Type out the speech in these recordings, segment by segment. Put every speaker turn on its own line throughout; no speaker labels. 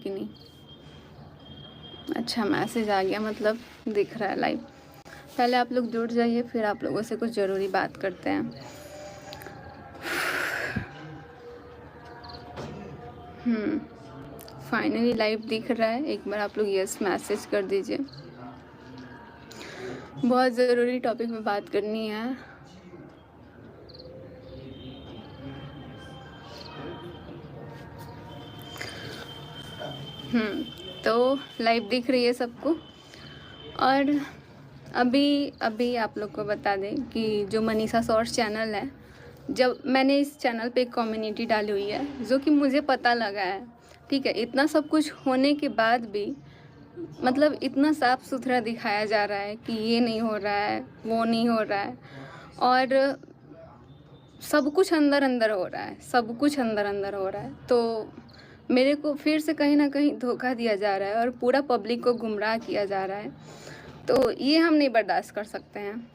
कि नहीं? अच्छा, मैसेज आ गया, मतलब दिख रहा है लाइव। पहले आप लोग जुड़ जाइए, फिर आप लोगों से कुछ ज़रूरी बात करते हैं। फाइनली लाइव दिख रहा है। एक बार आप लोग यस मैसेज कर दीजिए। बहुत ज़रूरी टॉपिक में बात करनी है। तो लाइव दिख रही है सबको। और अभी आप लोग को बता दें कि जो मनीषा शॉर्ट्स चैनल है, जब मैंने इस चैनल पे एक कम्युनिटी डाली हुई है जो कि मुझे पता लगा है, ठीक है, इतना सब कुछ होने के बाद भी मतलब इतना साफ सुथरा दिखाया जा रहा है कि ये नहीं हो रहा है, वो नहीं हो रहा है, और सब कुछ अंदर अंदर हो रहा है, सब कुछ अंदर अंदर हो रहा है। तो मेरे को फिर से कहीं ना कहीं धोखा दिया जा रहा है और पूरा पब्लिक को गुमराह किया जा रहा है। तो ये हम नहीं बर्दाश्त कर सकते हैं।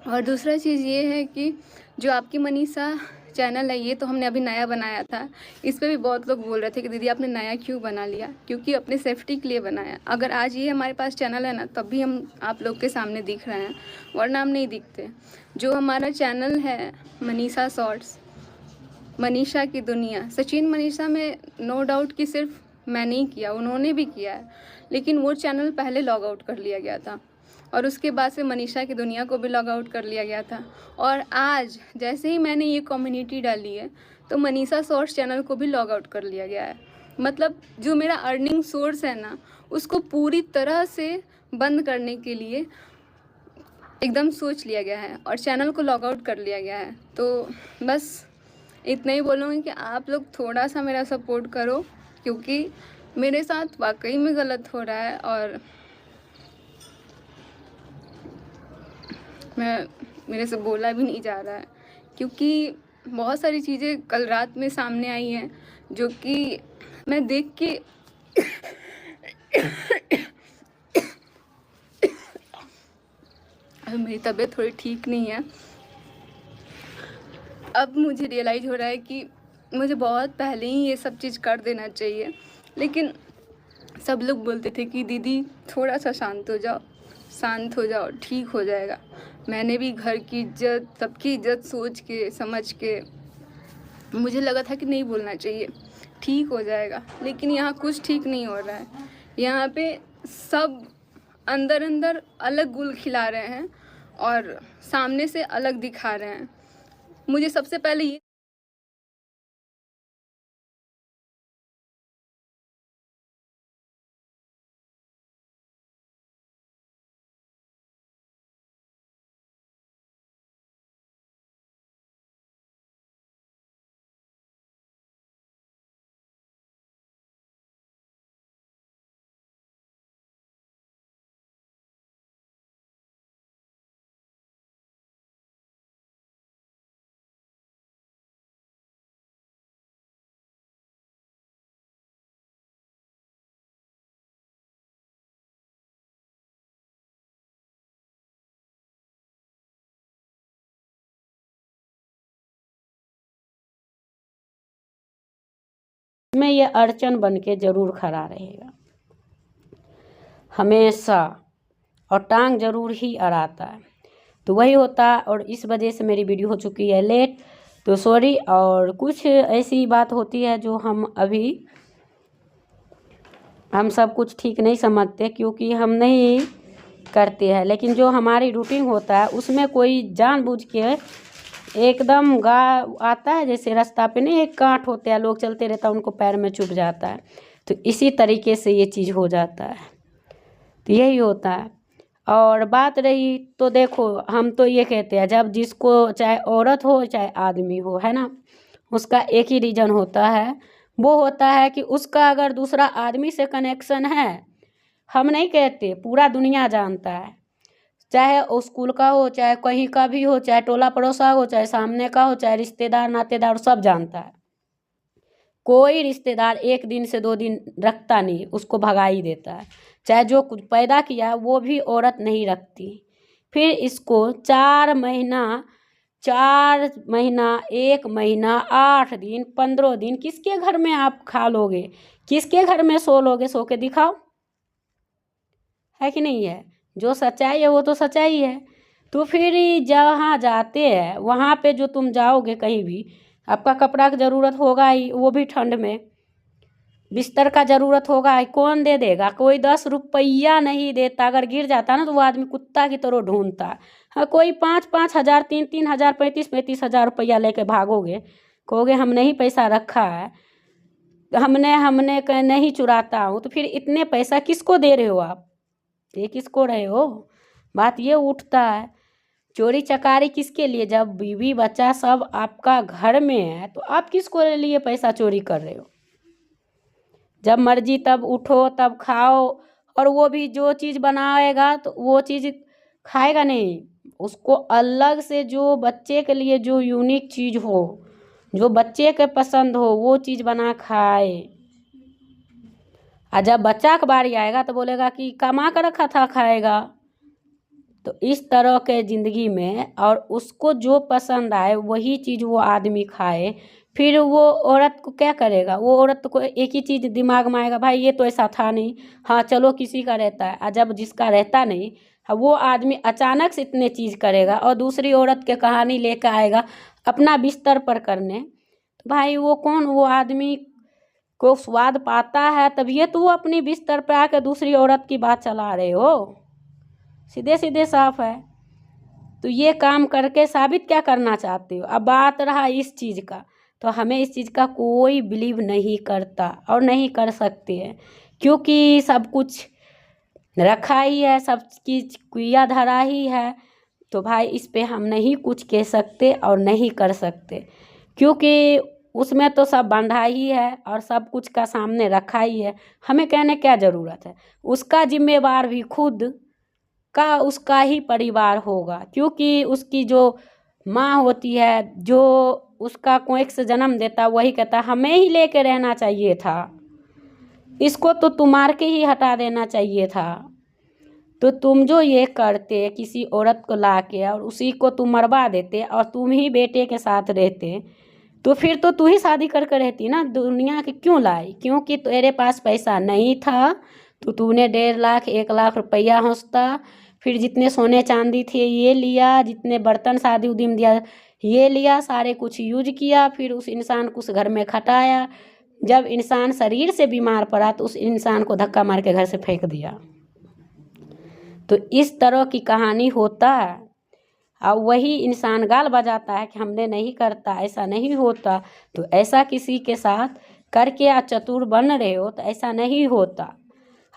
और दूसरा चीज़ ये है कि जो आपकी मनीषा चैनल है, ये तो हमने अभी नया बनाया था। इस पे भी बहुत लोग बोल रहे थे कि दीदी आपने नया क्यों बना लिया, क्योंकि अपने सेफ्टी के लिए बनाया। अगर आज ये हमारे पास चैनल है ना, तब भी हम आप लोग के सामने दिख रहे हैं, वरना हम नहीं दिखते। जो हमारा चैनल है मनीषा शॉर्ट्स, मनीषा की दुनिया, सचिन मनीषा में नो डाउट कि सिर्फ मैंने ही किया, उन्होंने भी किया है, लेकिन वो चैनल पहले लॉग आउट कर लिया गया था और उसके बाद से मनीषा की दुनिया को भी लॉग आउट कर लिया गया था। और आज जैसे ही मैंने ये कम्युनिटी डाली है, तो मनीषा शॉर्ट्स चैनल को भी लॉग आउट कर लिया गया है। मतलब जो मेरा अर्निंग सोर्स है ना, उसको पूरी तरह से बंद करने के लिए एकदम सोच लिया गया है और चैनल को लॉग आउट कर लिया गया है। तो बस इतना ही बोलूँगी कि आप लोग थोड़ा सा मेरा सपोर्ट करो, क्योंकि मेरे साथ वाकई में गलत हो रहा है और मेरे से बोला भी नहीं जा रहा है, क्योंकि बहुत सारी चीज़ें कल रात में सामने आई हैं जो कि मैं देख के मेरी तबीयत थोड़ी ठीक नहीं है। अब मुझे रियलाइज़ हो रहा है कि मुझे बहुत पहले ही ये सब चीज़ कर देना चाहिए, लेकिन सब लोग बोलते थे कि दीदी थोड़ा सा शांत हो जाओ, ठीक हो जाएगा। मैंने भी घर की इज्जत, सबकी इज्जत सोच के समझ के मुझे लगा था कि नहीं बोलना चाहिए, ठीक हो जाएगा, लेकिन यहाँ कुछ ठीक नहीं हो रहा है। यहाँ पे सब अंदर अंदर अलग गुल खिला रहे हैं और सामने से अलग दिखा रहे हैं। मुझे सबसे पहले ये
में ये अड़चन बन के ज़रूर खड़ा रहेगा हमेशा, और टांग ज़रूर ही अड़ाता है। तो वही होता है, और इस वजह से मेरी वीडियो हो चुकी है लेट, तो सॉरी। और कुछ ऐसी बात होती है जो हम सब कुछ ठीक नहीं समझते, क्योंकि हम नहीं करते हैं, लेकिन जो हमारी रूटीन होता है उसमें कोई जानबूझ के एकदम आता है, जैसे रास्ता पे नहीं एक कांट होता है, लोग चलते रहता है, उनको पैर में चुभ जाता है, तो इसी तरीके से ये चीज़ हो जाता है। तो यही होता है। और बात रही तो देखो, हम तो ये कहते हैं, जब जिसको चाहे औरत हो चाहे आदमी हो, है ना, उसका एक ही रीज़न होता है, वो होता है कि उसका अगर दूसरा आदमी से कनेक्शन है, हम नहीं कहते, पूरा दुनिया जानता है, चाहे स्कूल का हो, चाहे कहीं का भी हो, चाहे टोला पड़ोसा हो, चाहे सामने का हो, चाहे रिश्तेदार नातेदार, सब जानता है। कोई रिश्तेदार एक दिन से 2 दिन रखता नहीं, उसको भगा ही देता है। चाहे जो कुछ पैदा किया है वो भी औरत नहीं रखती। फिर इसको 4 महीना 1 महीना 8 दिन 15 दिन किसके घर में आप खा लोगे? किसके घर में सो लोगे, सो के दिखाओ, है कि नहीं है। जो सच्चाई है वो तो सच्चाई है। तो फिर जहाँ जाते हैं वहाँ पे जो तुम जाओगे कहीं भी, आपका कपड़ा की ज़रूरत होगा ही, वो भी ठंड में, बिस्तर का ज़रूरत होगा ही, कौन दे देगा। कोई 10 रुपया नहीं देता, अगर गिर जाता ना तो वो आदमी कुत्ता की तरह ढूंढता। हाँ, कोई 5-5 हज़ार, 3-3 हज़ार, 35-35 हज़ार रुपया लेके भागोगे, कहोगे हम नहीं पैसा रखा है, हमने नहीं चुराता हूँ, तो फिर इतने पैसा किसको दे रहे हो आप, ये किसको रहे हो। बात ये उठता है, चोरी चकारी किसके लिए, जब बीवी बच्चा सब आपका घर में है तो आप किसको लिए पैसा चोरी कर रहे हो। जब मर्जी तब उठो तब खाओ, और वो भी जो चीज़ बनाएगा तो वो चीज़ खाएगा नहीं, उसको अलग से जो बच्चे के लिए जो यूनिक चीज़ हो, जो बच्चे के पसंद हो, वो चीज़ बना खाए। और जब बच्चा का बारी आएगा तो बोलेगा कि कमा कर रखा था खाएगा। तो इस तरह के ज़िंदगी में, और उसको जो पसंद आए वही चीज़ वो आदमी खाए, फिर वो औरत को क्या करेगा। वो औरत को एक ही चीज़ दिमाग में आएगा, भाई ये तो ऐसा था नहीं, हाँ चलो किसी का रहता है। और जब जिसका रहता नहीं, वो आदमी अचानक से इतने चीज़ करेगा और दूसरी औरत के कहानी लेकर आएगा अपना बिस्तर पर करने, तो भाई वो कौन, वो आदमी को स्वाद पाता है तभी तो वो अपनी बिस्तर पर आकर दूसरी औरत की बात चला रहे हो। सीधे सीधे साफ है। तो ये काम करके साबित क्या करना चाहते हो। अब बात रहा इस चीज़ का, तो हमें इस चीज़ का कोई बिलीव नहीं करता और नहीं कर सकते हैं, क्योंकि सब कुछ रखा ही है, सब चीज़ किया धरा ही है। तो भाई इस पे हम नहीं कुछ कह सकते और नहीं कर सकते, क्योंकि उसमें तो सब बंधा ही है और सब कुछ का सामने रखा ही है। हमें कहने क्या ज़रूरत है। उसका जिम्मेवार भी खुद का उसका ही परिवार होगा, क्योंकि उसकी जो माँ होती है, जो उसका कोख से जन्म देता, वही कहता हमें ही लेके रहना चाहिए था, इसको तो तुम मार के ही हटा देना चाहिए था। तो तुम जो ये करते, किसी औरत को लाके और उसी को तुम मरवा देते और तुम ही बेटे के साथ रहते, तो फिर तो तू ही शादी करके रहती ना। दुनिया के क्यों लाई, क्योंकि तेरे पास पैसा नहीं था तो तूने 1.5 लाख 1 लाख रुपया हंसता, फिर जितने सोने चांदी थे ये लिया, जितने बर्तन शादी उदी में दिया ये लिया, सारे कुछ यूज किया, फिर उस इंसान को उस घर में खटाया। जब इंसान शरीर से बीमार पड़ा तो उस इंसान को धक्का मार के घर से फेंक दिया। तो इस तरह की कहानी होता है। और वही इंसान गाल बजाता है कि हमने नहीं करता, ऐसा नहीं होता। तो ऐसा किसी के साथ करके आप चतुर बन रहे हो तो ऐसा नहीं होता।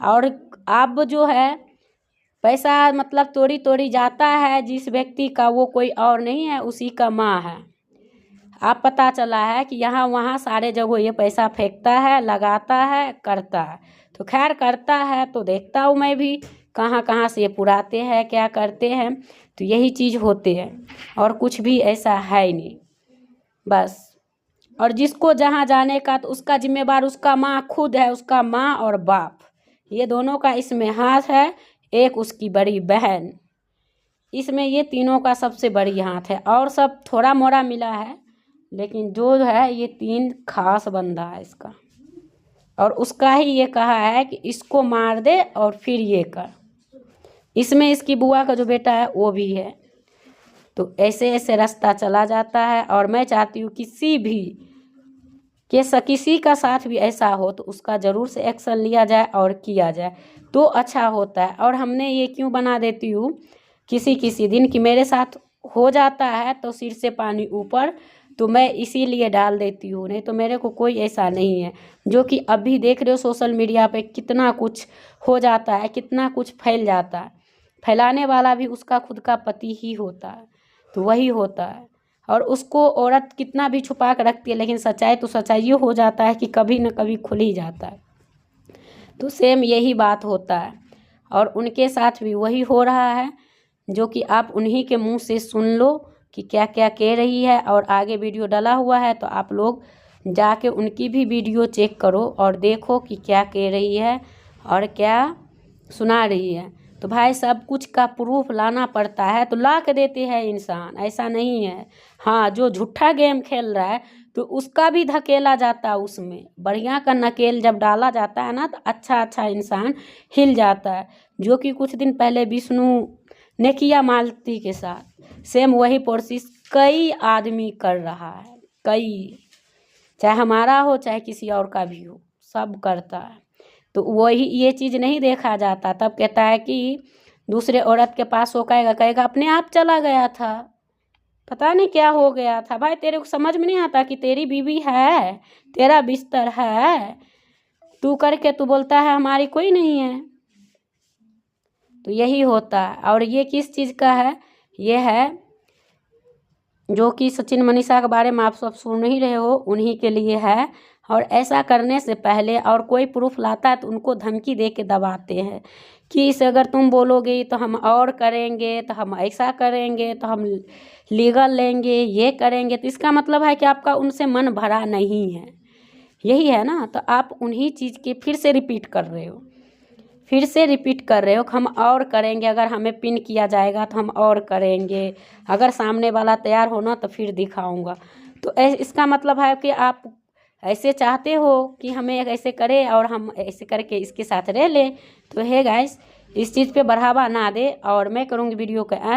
और अब जो है पैसा मतलब तोड़ी तोड़ी जाता है जिस व्यक्ति का, वो कोई और नहीं है, उसी का माँ है। आप पता चला है कि यहाँ वहाँ सारे जगह ये पैसा फेंकता है, लगाता है, करता है। तो खैर करता है तो देखता हूँ मैं भी कहाँ कहाँ से ये पुराते हैं, क्या करते हैं। तो यही चीज़ होते हैं और कुछ भी ऐसा है ही नहीं बस। और जिसको जहाँ जाने का तो उसका जिम्मेवार उसका माँ खुद है, उसका माँ और बाप, ये दोनों का इसमें हाथ है। एक उसकी बड़ी बहन, इसमें ये तीनों का सबसे बड़ी हाथ है। और सब थोड़ा मोड़ा मिला है, लेकिन जो है ये 3 खास बंदा है इसका। और उसका ही ये कहा है कि इसको मार दे और फिर ये कर। इसमें इसकी बुआ का जो बेटा है वो भी है। तो ऐसे ऐसे रास्ता चला जाता है। और मैं चाहती हूँ किसी भी किसी का साथ भी ऐसा हो तो उसका ज़रूर से एक्शन लिया जाए और किया जाए तो अच्छा होता है। और हमने ये क्यों बना देती हूँ किसी दिन कि मेरे साथ हो जाता है तो सिर से पानी ऊपर, तो मैं इसीलिए डाल देती हूँ। नहीं तो मेरे को कोई ऐसा नहीं है। जो कि अभी देख रहे हो सोशल मीडिया पे कितना कुछ हो जाता है, कितना कुछ फैल जाता है। फैलाने वाला भी उसका खुद का पति ही होता है, तो वही होता है। और उसको औरत कितना भी छुपा कर रखती है, लेकिन सच्चाई तो सच्चाई हो जाता है कि कभी न कभी खुल ही जाता है। तो सेम यही बात होता है और उनके साथ भी वही हो रहा है, जो कि आप उन्हीं के मुंह से सुन लो कि क्या क्या कह रही है। और आगे वीडियो डला हुआ है तो आप लोग जाके उनकी भी वीडियो चेक करो और देखो कि क्या कह रही है और क्या सुना रही है। तो भाई सब कुछ का प्रूफ लाना पड़ता है, तो ला के देते हैं इंसान, ऐसा नहीं है। हाँ, जो झूठा गेम खेल रहा है तो उसका भी धकेला जाता है, उसमें बढ़िया का नकेल जब डाला जाता है ना तो अच्छा अच्छा इंसान हिल जाता है। जो कि कुछ दिन पहले विष्णु ने किया मालती के साथ, सेम वही प्रोसेस कई आदमी कर रहा है, कई, चाहे हमारा हो चाहे किसी और का भी हो, सब करता है। तो वही ये चीज़ नहीं देखा जाता, तब कहता है कि दूसरे औरत के पास वो कहेगा अपने आप चला गया था, पता नहीं क्या हो गया था। भाई तेरे को समझ में नहीं आता कि तेरी बीवी है, तेरा बिस्तर है, तू करके तू बोलता है हमारी कोई नहीं है। तो यही होता है। और ये किस चीज़ का है, ये है जो कि सचिन मनीषा के बारे में आप सब सुन ही रहे हो, उन्हीं के लिए है। और ऐसा करने से पहले और कोई प्रूफ लाता है तो उनको धमकी दे के दबाते हैं कि इसे अगर तुम बोलोगे तो हम और करेंगे, तो हम ऐसा करेंगे, तो हम लीगल लेंगे, ये करेंगे। तो इसका मतलब है कि आपका उनसे मन भरा नहीं है, यही है ना। तो आप उन्हीं चीज़ के फिर से रिपीट कर रहे हो, फिर से रिपीट कर रहे हो कि हम और करेंगे, अगर हमें पिन किया जाएगा तो हम और करेंगे, अगर सामने वाला तैयार होना तो फिर दिखाऊंगा। तो इसका मतलब है कि आप ऐसे चाहते हो कि हमें ऐसे करे और हम ऐसे करके इसके साथ रह लें। तो है गाइस, इस चीज़ पे बढ़ावा ना दे। और मैं करूँगी वीडियो का एंड।